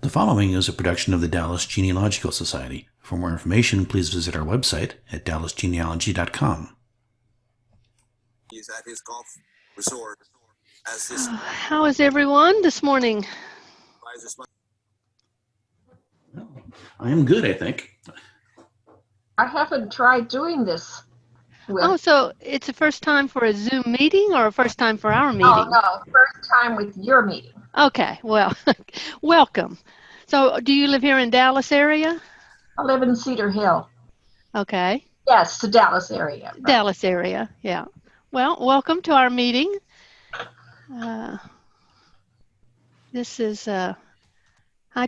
The following is a production of the Dallas Genealogical Society. For more information, please visit our website at dallasgenealogy.com. He's at his golf resort as his How is everyone this morning? I am good, I think. I haven't tried doing this. Oh, so it's a first time for a Zoom meeting or a first time for our meeting? Oh, no, first time with your meeting. Okay, well, welcome. So do you live here in Dallas area? I live in Cedar Hill. Okay. Yes, the Dallas area. Right. Dallas area, yeah. Well, welcome to our meeting. This is, hi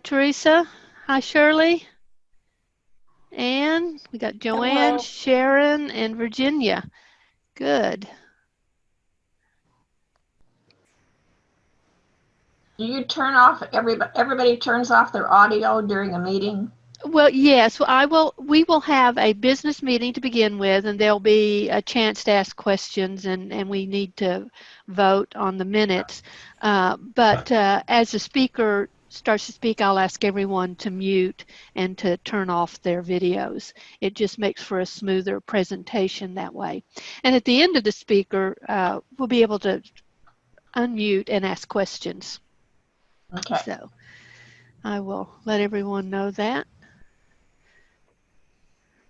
Teresa, hi Shirley, and we got Joanne, Hello. Sharon, and Virginia. Good. Do you turn off, everybody turns off their audio during a meeting? Well, yes, we will have a business meeting to begin with, and there'll be a chance to ask questions, and we need to vote on the minutes. But as the speaker starts to speak, I'll ask everyone to mute and to turn off their videos. It just makes for a smoother presentation that way. And at the end of the speaker, we'll be able to unmute and ask questions. Okay. So I will let everyone know that.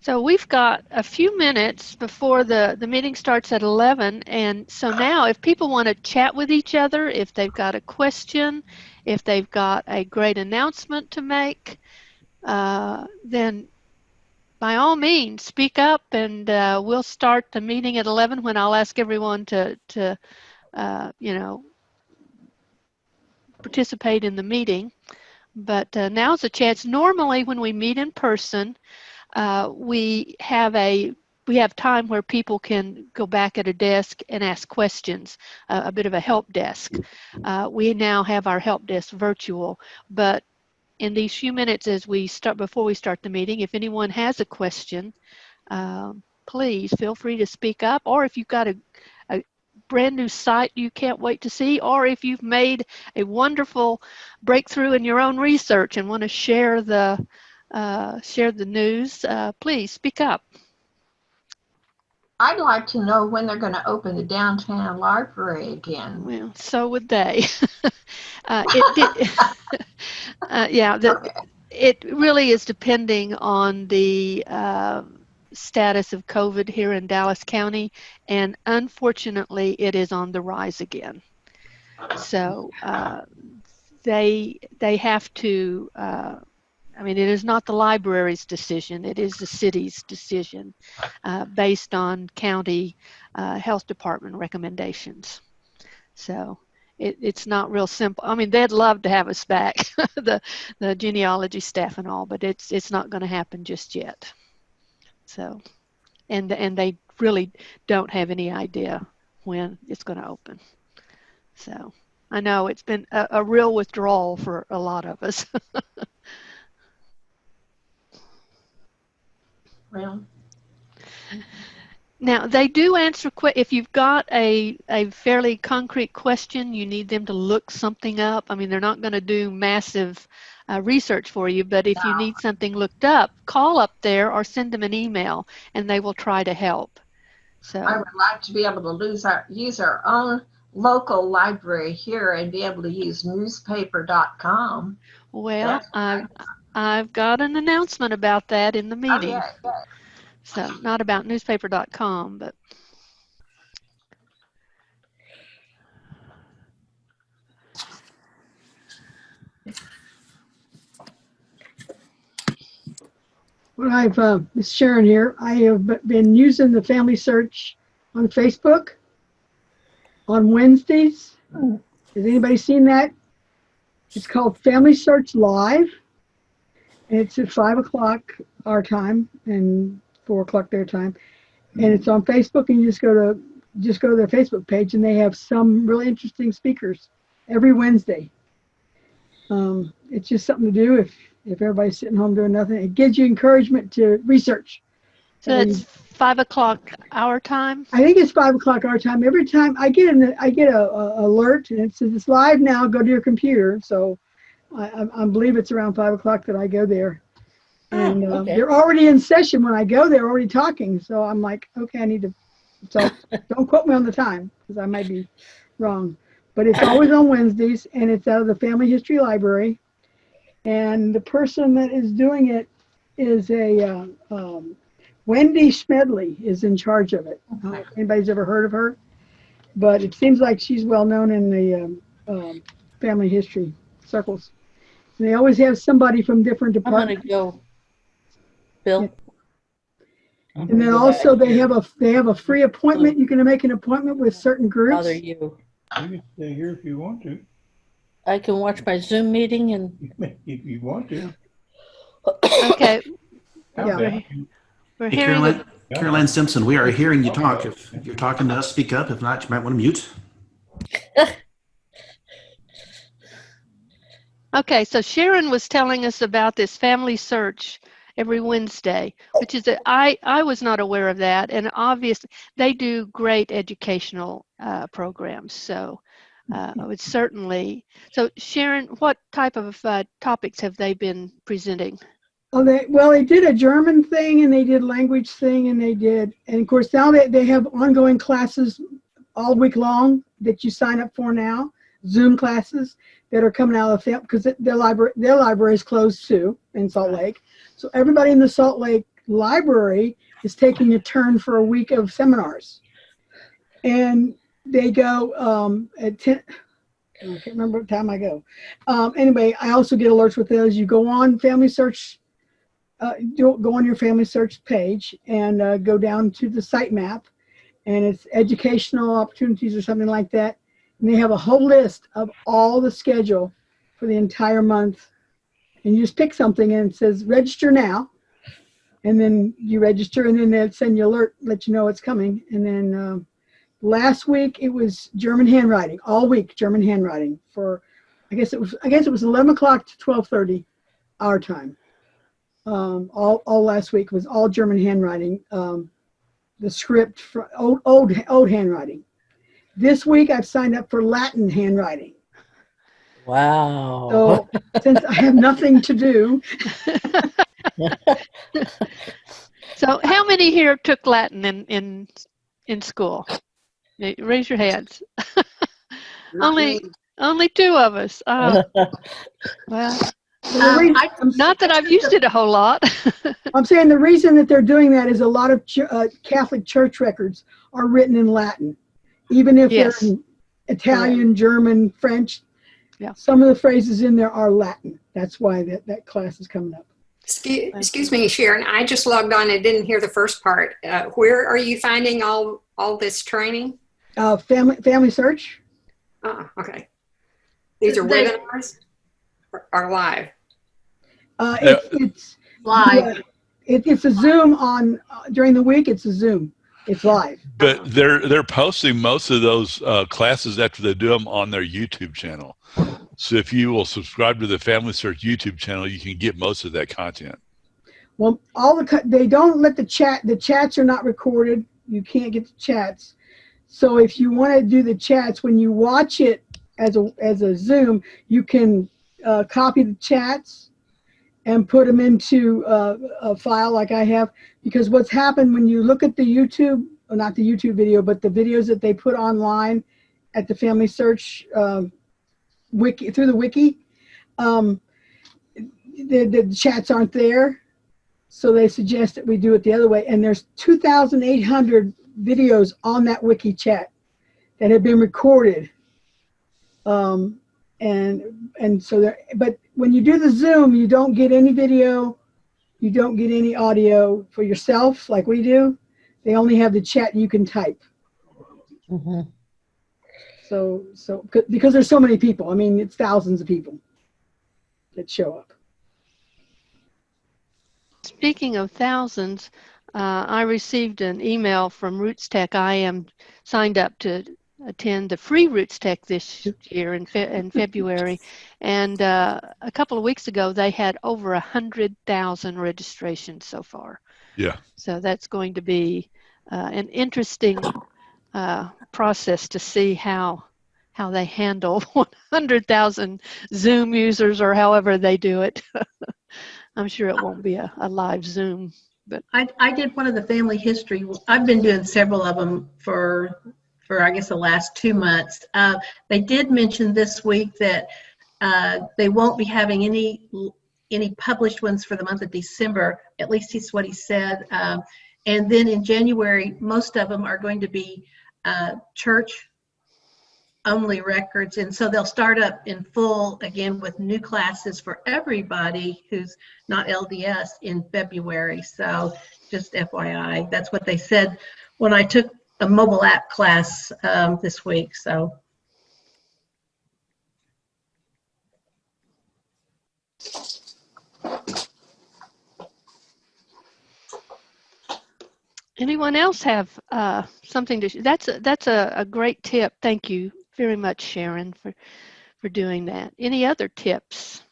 So we've got a few minutes before the meeting starts at 11, and so now if people want to chat with each other, if they've got a question, if they've got a great announcement to make, then by all means speak up, and we'll start the meeting at 11 when I'll ask everyone to participate in the meeting. But now's a chance. Normally when we meet in person, we have time where people can go back at a desk and ask questions, a bit of a help desk. We now have our help desk virtual, but in these few minutes before we start the meeting, if anyone has a question, please feel free to speak up, or if you've got a brand new site you can't wait to see, or if you've made a wonderful breakthrough in your own research and want to share the news, please speak up. I'd like to know when they're going to open the downtown library again. Well, so would they. It really is depending on the status of COVID here in Dallas County, and unfortunately it is on the rise again. So they have to, it is not the library's decision, it is the city's decision based on county health department recommendations. So it's not real simple. I mean, they'd love to have us back, the genealogy staff and all, but it's not going to happen just yet. So, and they really don't have any idea when it's going to open. So I know it's been a real withdrawal for a lot of us. Well, now they do answer if you've got a fairly concrete question, you need them to look something up. I mean, they're not going to do massive research for you, but if you need something looked up, call up there or send them an email and they will try to help. So I would like to be able to use our own local library here and be able to use newspaper.com. Well, I've got an announcement about that in the meeting. Oh, yeah. So not about newspaper.com, but Well, Miss Sharon here. I have been using the Family Search on Facebook on Wednesdays. Has anybody seen that? It's called Family Search Live. And it's at 5 o'clock our time and 4 o'clock their time. And it's on Facebook, and you just go to their Facebook page, and they have some really interesting speakers every Wednesday. It's just something to do if everybody's sitting home doing nothing. It gives you encouragement to research. So it's 5 o'clock our time? I think it's 5 o'clock our time. Every time I get a alert and it says it's live now, go to your computer. So I believe it's around 5 o'clock that I go there. And okay. they're already in session when I go. They're already talking. So I'm like, okay, I need to. So don't quote me on the time because I might be wrong. But it's always on Wednesdays, and it's out of the Family History Library. And the person that is doing it is a Wendy Schmedley is in charge of it. I don't know if anybody's ever heard of her, but it seems like she's well known in the family history circles. And they always have somebody from different I'm gonna departments. go, Bill. Yeah. I'm And then gonna go also back. they have a free appointment. You can make an appointment with certain groups. Bother you. You can stay here if you want to. I can watch my Zoom meeting and If you want to. Okay, Yeah. we're Hey, hearing. Caroline Simpson, we are hearing you talk. If you're talking to us, speak up. If not, you might want to mute. Okay, so Sharon was telling us about this family search every Wednesday, which is I was not aware of that, and obviously they do great educational programs. So I would certainly. So Sharon, what type of topics have they been presenting? Oh, they did a German thing and they did language thing and of course now they have ongoing classes all week long that you sign up for now, Zoom classes that are coming out of the because their library is closed too in Salt Lake. So everybody in the Salt Lake library is taking a turn for a week of seminars. And they go at 10, I can't remember what time I go. Anyway, I also get alerts with those. You go on Family Search. Go on your Family Search page and go down to the sitemap, and it's educational opportunities or something like that. And they have a whole list of all the schedule for the entire month. And you just pick something and it says register now. And then you register and then they'll send you alert, let you know it's coming. And then last week it was German handwriting, all week German handwriting for, I guess it was 11 o'clock to 12:30 our time. All last week was all German handwriting, the script for old handwriting. This week I've signed up for Latin handwriting. wow. So since I have nothing to do, So how many here took Latin in school? Raise your hands. Not me. Only two of us. Well, not that I've used it a whole lot. I'm saying the reason that they're doing that is a lot of Catholic church records are written in Latin, even if Yes. they're in Italian, German, French. Yeah. Some of the phrases in there are Latin. That's why that class is coming up. Excuse me, Sharon. I just logged on and didn't hear the first part. Where are you finding all this training? Family Search. Oh, okay. These are webinars or live? It's Live. it's a Zoom on during the week. It's a Zoom. It's live. But they're posting most of those classes after they do them on their YouTube channel. So if you will subscribe to the Family Search YouTube channel, you can get most of that content. Well, they don't let the chats are not recorded. You can't get the chats. So if you want to do the chats, when you watch it as a Zoom, you can copy the chats and put them into a file like I have. Because what's happened when you look at the YouTube, or not the YouTube video, but the videos that they put online at the Family Search wiki, through the wiki, the chats aren't there. So they suggest that we do it the other way. And there's 2,800 videos on that wiki chat that have been recorded. And so there, but when you do the Zoom, you don't get any video, you don't get any audio for yourself like we do. They only have the chat you can type. Mm-hmm. So because there's so many people, I mean, it's thousands of people that show up. Speaking of thousands, I received an email from Roots Tech. I am signed up to attend the free Roots Tech this year in February, and a couple of weeks ago they had over 100,000 registrations so far. Yeah. So that's going to be an interesting process to see how how they handle 100,000 Zoom users or however they do it. I'm sure it won't be a live Zoom, but I did one of the family history. I've been doing several of them for I guess the last 2 months. They did mention this week that they won't be having any published ones for the month of December. At least it's what he said. And then in January, most of them are going to be church only records, and so they'll start up in full again with new classes for everybody who's not LDS in February. So just FYI, that's what they said when I took a mobile app class this week. So anyone else have something to? That's a great tip. Thank you very much, Sharon, for doing that. Any other tips?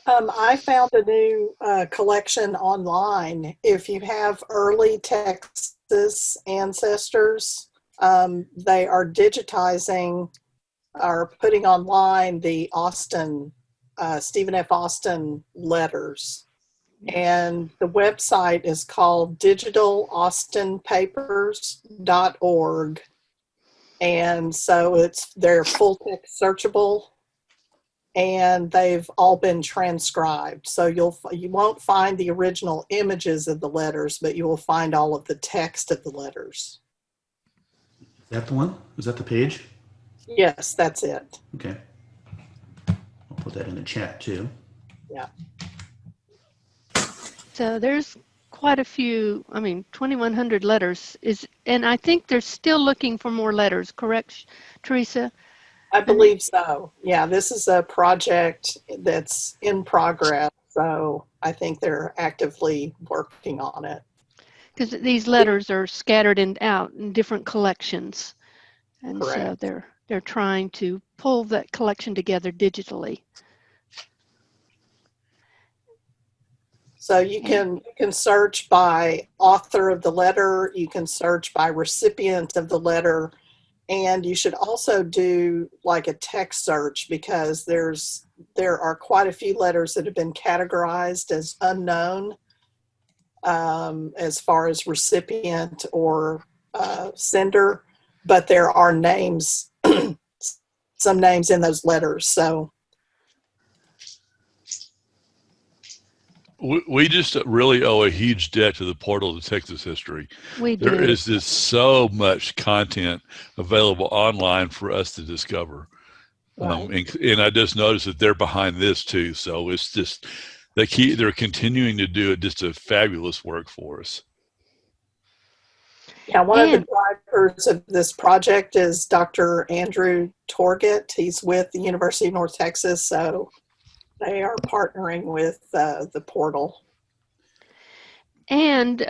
I found a new collection online. If you have early Texas ancestors, they are digitizing or putting online the Stephen F. Austin letters. And the website is called digitalaustinpapers.org. And so they're full text searchable, and they've all been transcribed. So you won't find the original images of the letters, but you will find all of the text of the letters. Is that the one? Is that the page? Yes, that's it. Okay. I'll put that in the chat too. Yeah. So there's quite a few, 2,100 letters and I think they're still looking for more letters, correct, Teresa? I believe so. Yeah, this is a project that's in progress, so I think they're actively working on it. Because these letters are scattered out in different collections, and Correct. so they're trying to pull that collection together digitally. So you can search by author of the letter, you can search by recipient of the letter, and you should also do like a text search, because there are quite a few letters that have been categorized as unknown as far as recipient or sender, but there are names, some names in those letters. So we just really owe a huge debt to the portal to Texas history. We do. There is just so much content available online for us to discover. Right. And I just noticed that they're behind this too. So it's just, they're continuing to do just a fabulous work for us. Yeah, one of the drivers of this project is Dr. Andrew Torgett. He's with the University of North Texas, so they are partnering with the portal. And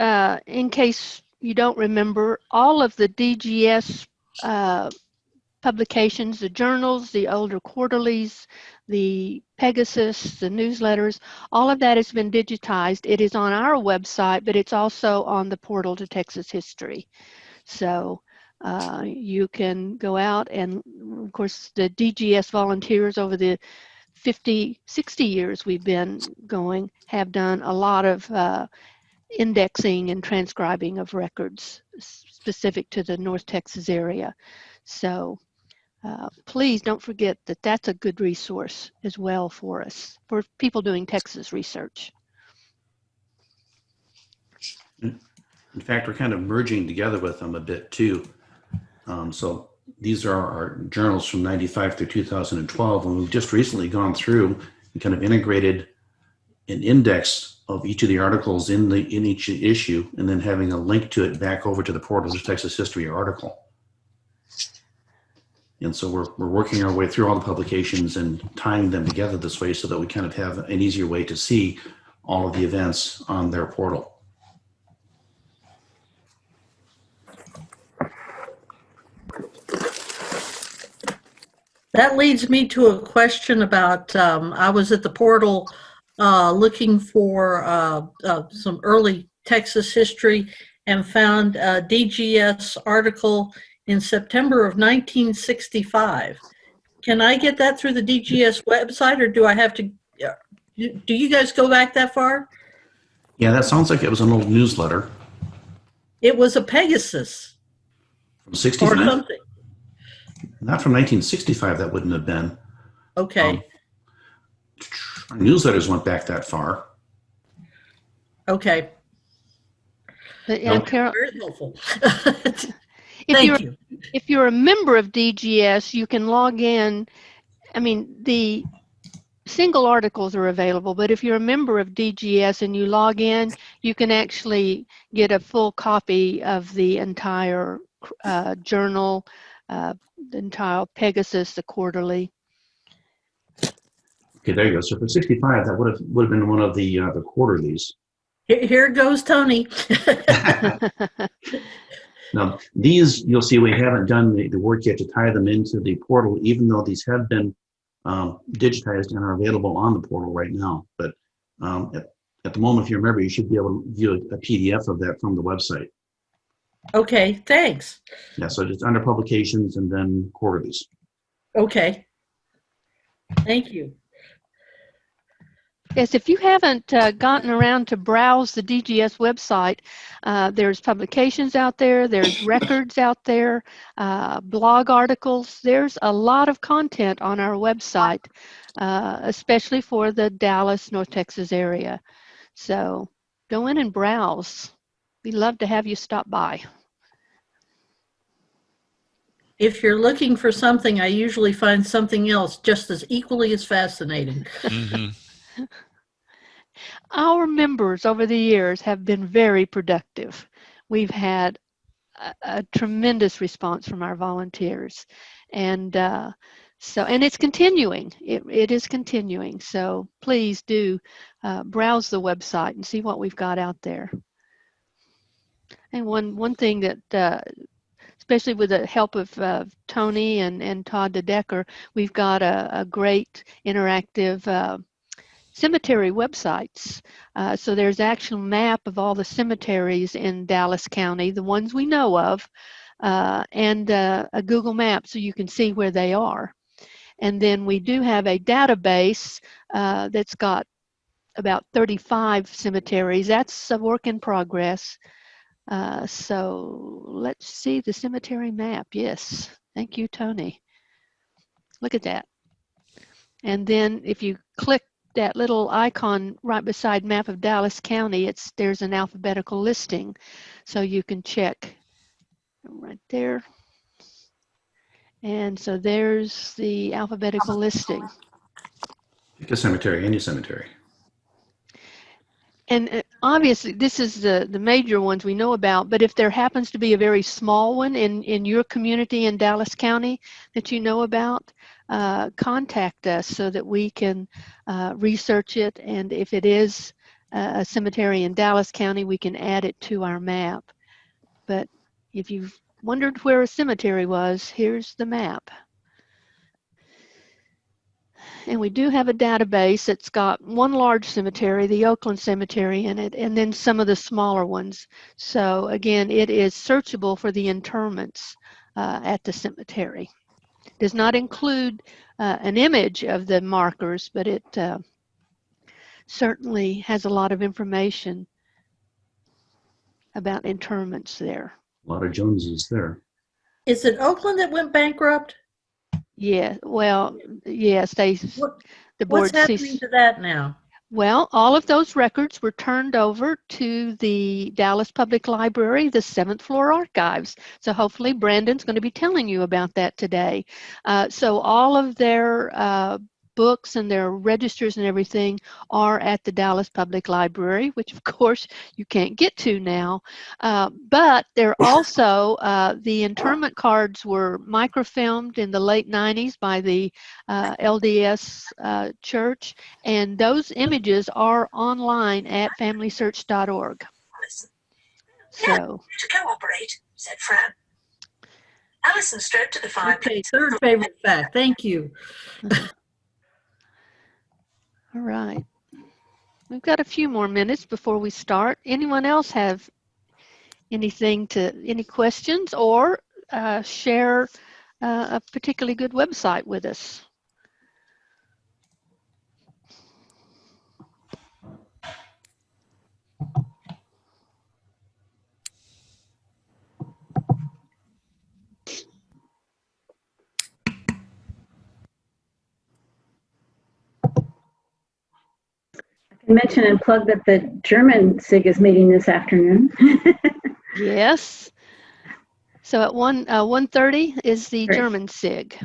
in case you don't remember, all of the DGS publications, the journals, the older quarterlies, the Pegasus, the newsletters, all of that has been digitized. It is on our website, but it's also on the portal to Texas history. So you can go out, and of course the DGS volunteers over the 50, 60 years we've been going have done a lot of indexing and transcribing of records specific to the North Texas area. So please don't forget that that's a good resource as well for us, for people doing Texas research. In fact, we're kind of merging together with them a bit too. So these are our journals from 95 through 2012, and we've just recently gone through and kind of integrated an index of each of the articles in each issue, and then having a link to it back over to the portal to Texas history article. And so we're working our way through all the publications and tying them together this way so that we kind of have an easier way to see all of the events on their portal. that leads me to a question about, I was at the portal looking for some early Texas history and found a DGS article in September of 1965. Can I get that through the DGS website, or do I have to, do you guys go back that far? Yeah, that sounds like it was an old newsletter It was a Pegasus from or 65. something. Not from 1965. That wouldn't have been. Okay. Our newsletters went back that far. Okay. But yeah, Okay. Carol, Very helpful. if you. if you're a member of DGS, you can log in. I mean, the single articles are available, but if you're a member of DGS and you log in, you can actually get a full copy of the entire journal, the entire Pegasus, the quarterly. Okay, there you go. So for 65, that would have been one of the quarterlies. Here goes Tony. Now, these, you'll see we haven't done the work yet to tie them into the portal, even though these have been digitized and are available on the portal right now. But at the moment, if you remember, you should be able to view a PDF of that from the website. Okay, thanks. Yeah, so just under publications and then quarterlies. Okay. Thank you. Yes, if you haven't gotten around to browse the DGS website, there's publications out there, there's records out there, blog articles. There's a lot of content on our website, especially for the Dallas, North Texas area. So go in and browse. We'd love to have you stop by. If you're looking for something, I usually find something else just as equally as fascinating. Mm-hmm. Our members over the years have been very productive. We've had a tremendous response from our volunteers. And and it's continuing. It is continuing. So please do browse the website and see what we've got out there. And one thing that, especially with the help of Tony and Todd DeDecker, we've got a great interactive cemetery websites. So there's actual map of all the cemeteries in Dallas County, the ones we know of, and a Google map so you can see where they are. And then we do have a database that's got about 35 cemeteries. That's a work in progress. So let's see the cemetery map. Yes, thank you, Tony. Look at that. And then if you click that little icon right beside map of Dallas County, there's an alphabetical listing. So you can check right there. And so there's the alphabetical listing. Pick a cemetery, any cemetery. And obviously, this is the major ones we know about, but if there happens to be a very small one in your community in Dallas County that you know about, contact us so that we can research it. And if it is a cemetery in Dallas County, we can add it to our map. But if you've wondered where a cemetery was, here's the map. And we do have a database that's got one large cemetery, the Oakland Cemetery, in it, and then some of the smaller ones. So again, it is searchable for the interments at the cemetery. Does not include an image of the markers, but it certainly has a lot of information about interments there. A lot of Joneses there. Is it Oakland that went bankrupt? Yeah, well, yes, the board What's happening to that now? Well, all of those records were turned over to the Dallas Public Library, the 7th floor archives. So hopefully Brandon's going to be telling you about that today. So all of their books and their registers and everything are at the Dallas Public Library, which of course you can't get to now. But they're also, the interment cards were microfilmed in the late 90s by the LDS church, and those images are online at familysearch.org. So, to cooperate, said Fran. Allison strode to the fireplace. Okay, third favorite fact. Thank you. All right. We've got a few more minutes before we start. Anyone else have any questions or share a particularly good website with us. Mention and plug that the German SIG is meeting this afternoon. Yes. So at 1:30 is the Great. German SIG.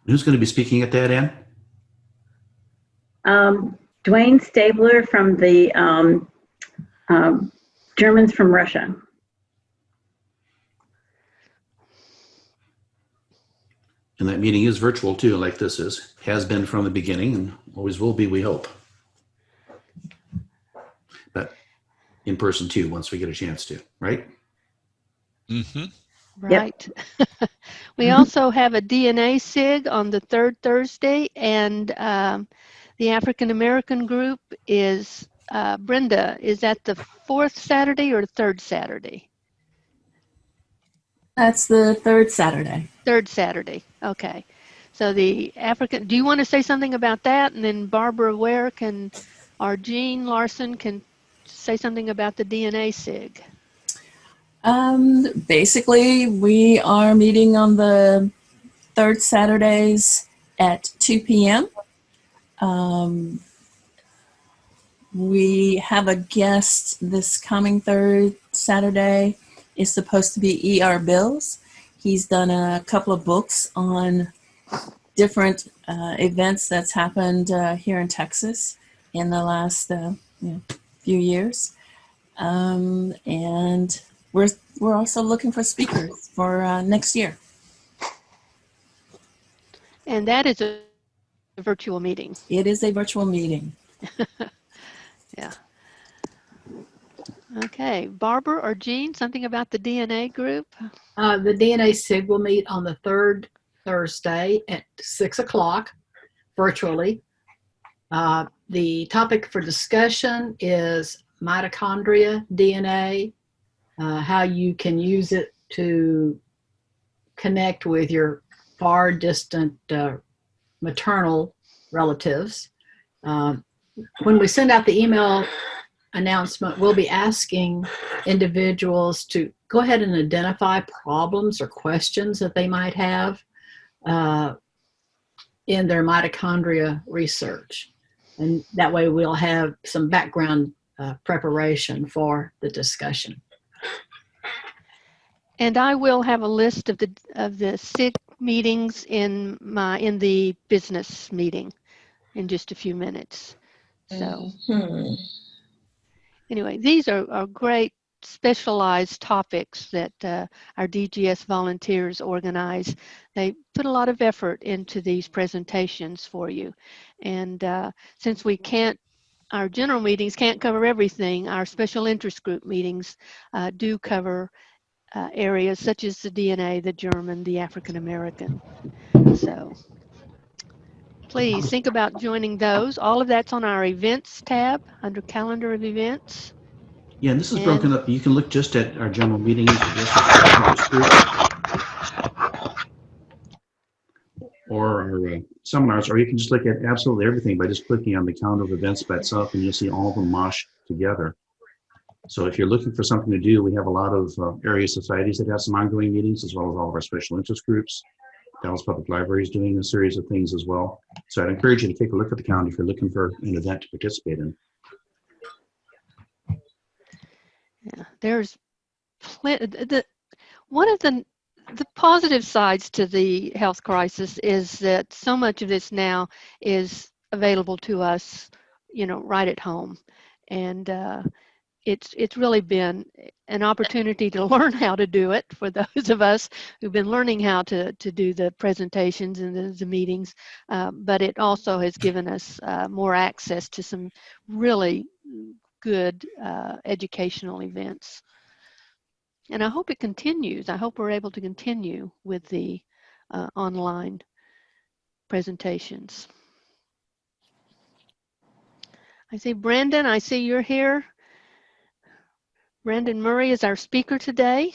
Who's going to be speaking at that, Ann? Dwayne Stabler from the Germans from Russia. And that meeting is virtual too, like this is. Has been from the beginning and always will be, we hope. But in person too, once we get a chance to, right? Mm-hmm. Right. Yep. We also have a DNA SIG on the third Thursday, and the African American group is, Brenda, is that the fourth Saturday or the third Saturday? That's the third Saturday. Third Saturday. Okay. So the African, do you want to say something about that? And then Barbara Ware can, or Jean Larson can say something about the DNA SIG. Basically, we are meeting on the third Saturdays at 2 p.m. We have a guest this coming third Saturday. Is supposed to be E.R. Bills. He's done a couple of books on different events that's happened here in Texas in the last few years. And we're also looking for speakers for next year. And that is a virtual meeting. It is a virtual meeting. Yeah. Okay, Barbara or Jean, something about the DNA group? The DNA SIG will meet on the third Thursday at 6 o'clock virtually. The topic for discussion is mitochondria DNA, how you can use it to connect with your far distant maternal relatives. When we send out the email announcement, we'll be asking individuals to go ahead and identify problems or questions that they might have in their mitochondria research. And that way we'll have some background preparation for the discussion. And I will have a list of the SIG meetings in the business meeting in just a few minutes. So anyway, these are great specialized topics that our DGS volunteers organize. They put a lot of effort into these presentations for you. And since our general meetings can't cover everything, our special interest group meetings do cover areas such as the DNA, the German, the African American. So please think about joining those. All of that's on our events tab under calendar of events. Yeah, and this is broken up. You can look just at our general meetings or our seminars, or you can just look at absolutely everything by just clicking on the calendar of events by itself, and you'll see all of them moshed together. So if you're looking for something to do, we have a lot of area societies that have some ongoing meetings, as well as all of our special interest groups. Dallas Public Library is doing a series of things as well. So I'd encourage you to take a look at the calendar if you're looking for an event to participate in. Yeah, there's one of the positive sides to the health crisis is that so much of this now is available to us, right at home, and it's really been an opportunity to learn how to do it for those of us who've been learning how to do the presentations and the meetings, but it also has given us more access to some really good educational events. And I hope it continues. I hope we're able to continue with the online presentations. I see Brendan, I see you're here. Brandon Murray is our speaker today,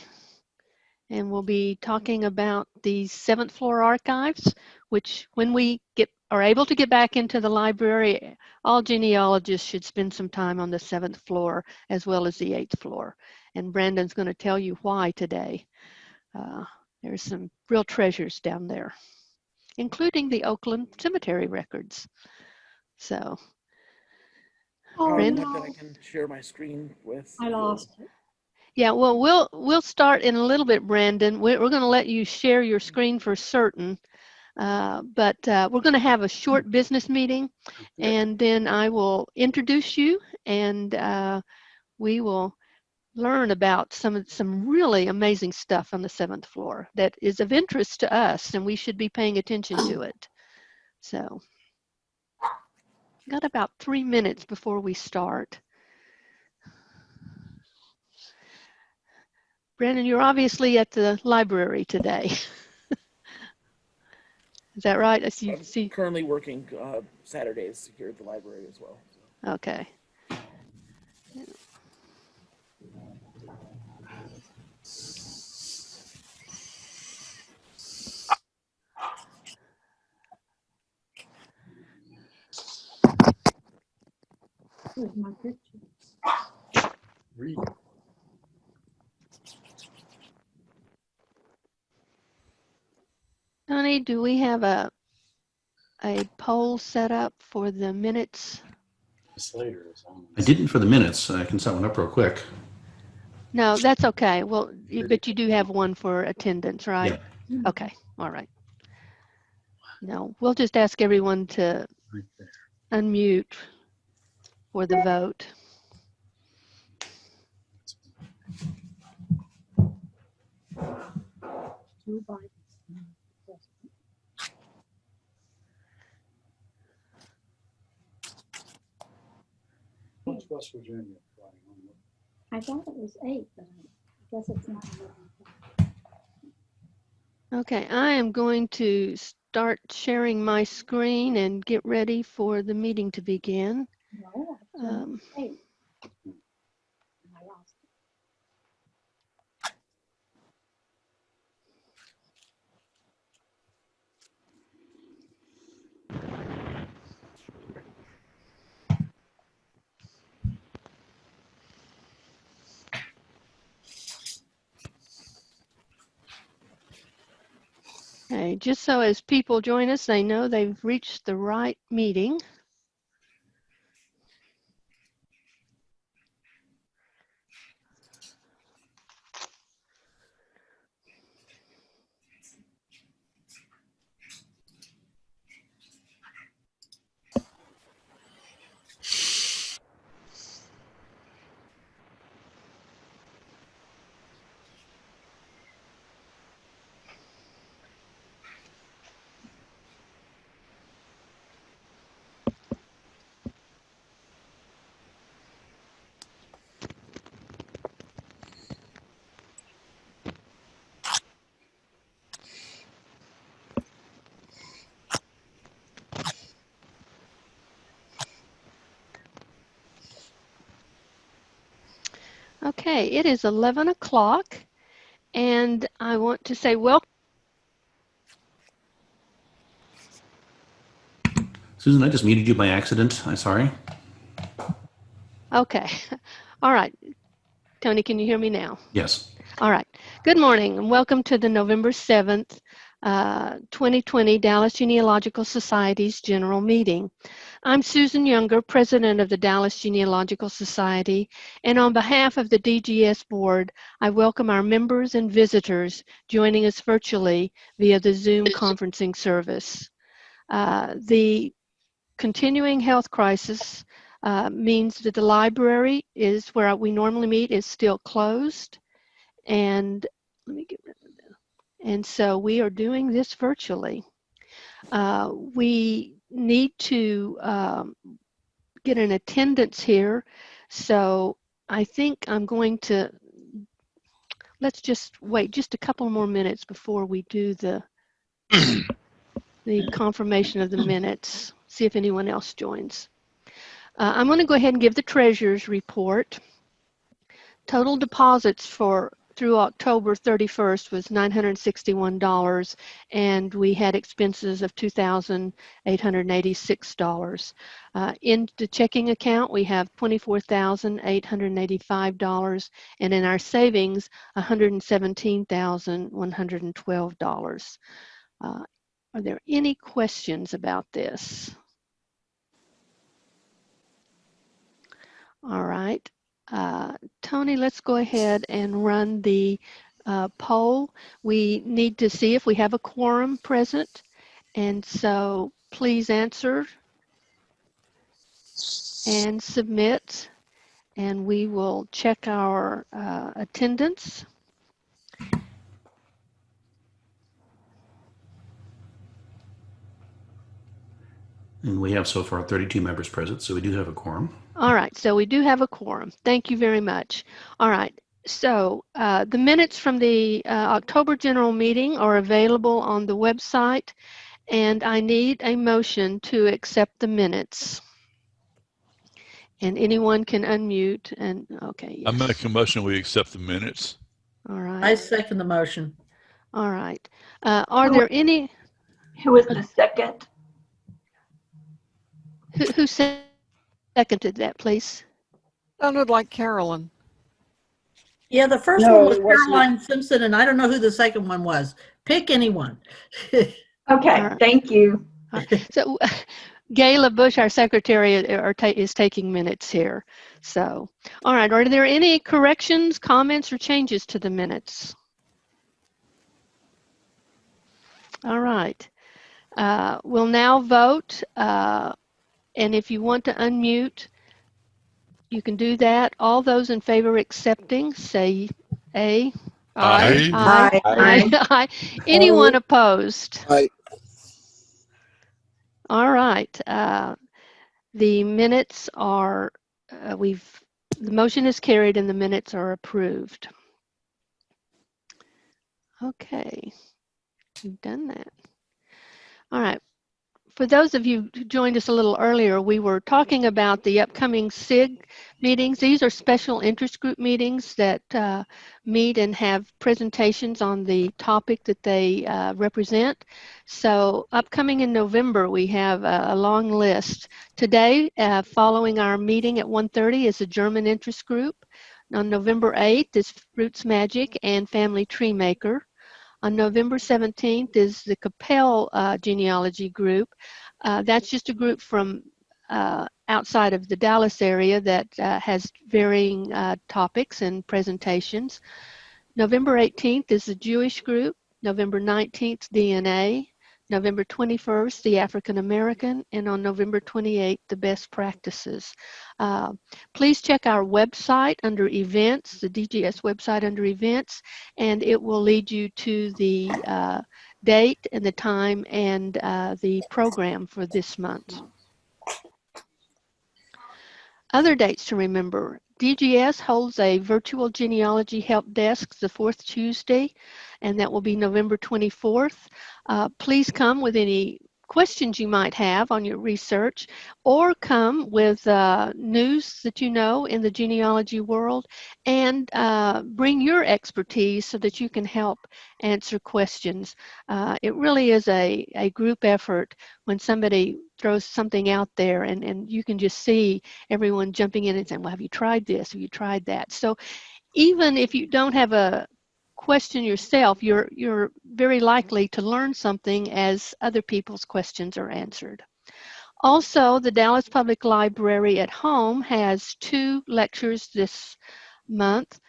and we'll be talking about the 7th floor archives, which when we are able to get back into the library, all genealogists should spend some time on the 7th floor as well as the 8th floor. And Brandon's going to tell you why today. There's some real treasures down there, including the Oakland Cemetery records. So, Brandon? That I can share my screen with. I lost it. Yeah, well, we'll start in a little bit, Brandon. We're going to let you share your screen for certain, but we're going to have a short business meeting, and then I will introduce you, and we will learn about some really amazing stuff on the 7th floor that is of interest to us, and we should be paying attention to it. So, got about 3 minutes before we start. Brandon, you're obviously at the library today. Is that right? I'm currently working Saturdays here at the library as well. So. Okay. Here's my picture. Read. Tony, do we have a poll set up for the minutes? I didn't for the minutes. I can set one up real quick. No, that's okay. Well, but you do have one for attendance, right? Yeah. Okay. All right. No, we'll just ask everyone to unmute for the vote. What's West Virginia? I thought it was 8, but I guess it's not 11. Okay, I am going to start sharing my screen and get ready for the meeting to begin. No, it's 8. I lost it. Okay, just so as people join us, they know they've reached the right meeting. Okay, it is 11 o'clock, and I want to say welcome. Susan, I just muted you by accident. I'm sorry. Okay, all right. Tony, can you hear me now? Yes. All right. Good morning, and welcome to the November 7th, 2020 Dallas Genealogical Society's General Meeting. I'm Susan Younger, President of the Dallas Genealogical Society, and on behalf of the DGS Board, I welcome our members and visitors joining us virtually via the Zoom conferencing service. The continuing health crisis means that the library is where we normally meet is still closed, and let me get rid of that. And so we are doing this virtually. We need to get an attendance here. So I think I'm going to, let's just wait just a couple more minutes before we do the confirmation of the minutes, see if anyone else joins. I'm going to go ahead and give the treasurer's report. Total deposits through October 31st was $961, and we had expenses of $2,886. In the checking account, we have $24,885, and in our savings, $117,112. Are there any questions about this? All right. Tony, let's go ahead and run the poll. We need to see if we have a quorum present, and so please answer and submit, and we will check our attendance. And we have so far 32 members present, so we do have a quorum. All right, so we do have a quorum. Thank you very much. All right, so the minutes from the October general meeting are available on the website, and I need a motion to accept the minutes. And anyone can unmute and, okay, yes. I'm making a motion we accept the minutes. All right. I second the motion. All right. Are there any? Who is the second? Who seconded that, please? Sounded like Carolyn. Yeah, the first No, one was it wasn't. Caroline Simpson, and I don't know who the second one was. Pick anyone. Okay, right. thank you. So Gayla Bush, our secretary, is taking minutes here. So, all right, are there any corrections, comments, or changes to the minutes? All right. We'll now vote, and if you want to unmute, you can do that. All those in favor accepting, say A. Aye. Aye. Aye. Aye. Anyone opposed? Aye. All right. The minutes are, the motion is carried and the minutes are approved. Okay, we've done that. All right. For those of you who joined us a little earlier, we were talking about the upcoming SIG meetings. These are special interest group meetings that meet and have presentations on the topic that they represent. So upcoming in November, we have a long list. Today, following our meeting at 1:30 is the German interest group. On November 8th is Roots Magic and Family Tree Maker. On November 17th is the Capel genealogy group. That's just a group from outside of the Dallas area that has varying topics and presentations. November 18th is the Jewish group. November 19th, DNA. November 21st, the African American, and on November 28th, the best practices. Please check our website under events, the DGS website under events, and it will lead you to the date and the time and the program for this month. Other dates to remember. DGS holds a virtual genealogy help desk the fourth Tuesday, and that will be November 24th. Please come with any questions you might have on your research, or come with news that you know in the genealogy world, and bring your expertise so that you can help answer questions. It really is a group effort when somebody throws something out there, and you can just see everyone jumping in and saying, well, have you tried this? Have you tried that? So even if you don't have a question yourself, you're very likely to learn something as other people's questions are answered. Also, the Dallas Public Library at Home has 2 lectures this month.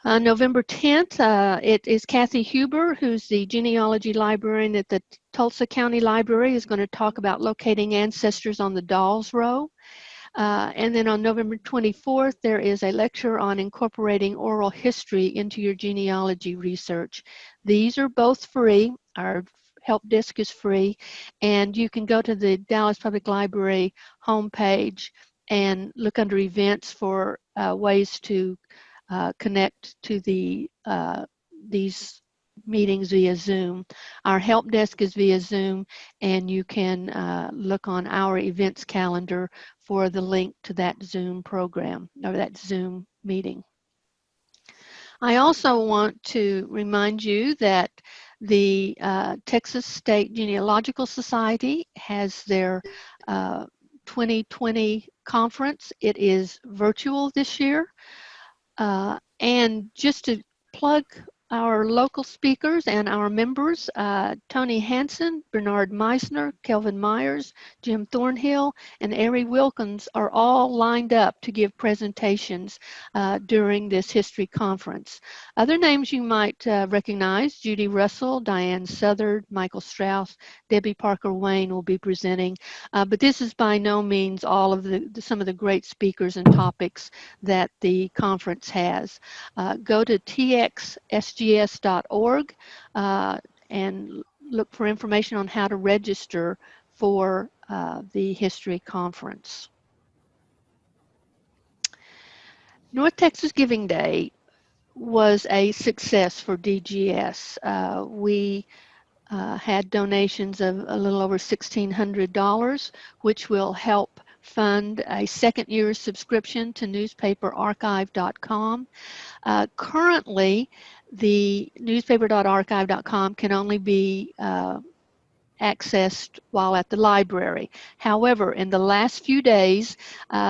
November 10th, it is Kathy Huber, who's the genealogy librarian at the Tulsa County Library, is going to talk about locating ancestors on the Dolls Row. And then on November 24th, there is a lecture on incorporating oral history into your genealogy research. These are both free. Our help desk is free, and you can go to the Dallas Public Library homepage and look under events for ways to connect to these meetings via Zoom. Our help desk is via Zoom, and you can look on our events calendar for the link to that Zoom program or that Zoom meeting. I also want to remind you that the Texas State Genealogical Society has their 2020 conference. It is virtual this year. And just to plug our local speakers and our members, Tony Hansen, Bernard Meisner, Kelvin Myers, Jim Thornhill, and Ari Wilkins are all lined up to give presentations during this history conference. Other names you might recognize: Judy Russell, Diane Southard, Michael Strauss, Debbie Parker Wayne will be presenting. But this is by no means all of some of the great speakers and topics that the conference has. Go to txsgs.org and look for information on how to register for the history conference. North Texas Giving Day was a success for DGS. We had donations of a little over $1,600, which will help fund a second year subscription to newspaperarchive.com. Currently, the newspaper.archive.com can only be accessed while at the library. However, in the last few days,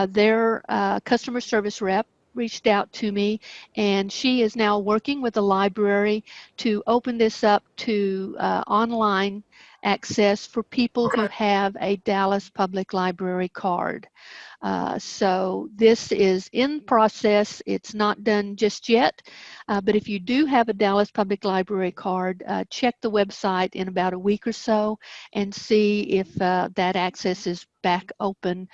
their customer service rep reached out to me, and she is now working with the library to open this up to online access for people who have a Dallas Public Library card. So this is in process. It's not done just yet, but if you do have a Dallas Public Library card, check the website in about a week or so and see if that access is back open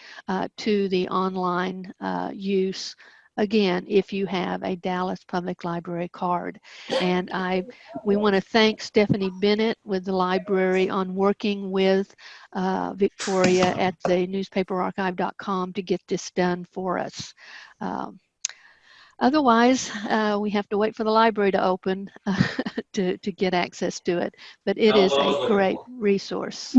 to the online use. Again, if you have a Dallas Public Library card. And we want to thank Stephanie Bennett with the library on working with Victoria at the newspaperarchive.com to get this done for us. Otherwise, we have to wait for the library to open to get access to it. But it is a great resource.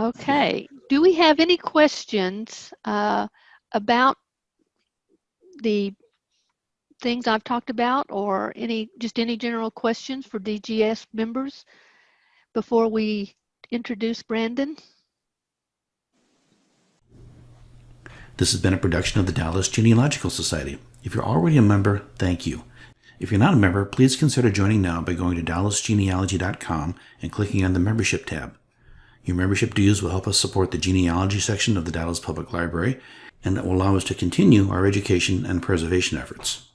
Okay. Do we have any questions about the things I've talked about, or just any general questions for DGS members before we introduce Brandon? This has been a production of the Dallas Genealogical Society. If you're already a member, thank you. If you're not a member, please consider joining now by going to dallasgenealogy.com and clicking on the membership tab. Your membership dues will help us support the genealogy section of the Dallas Public Library, and that will allow us to continue our education and preservation efforts.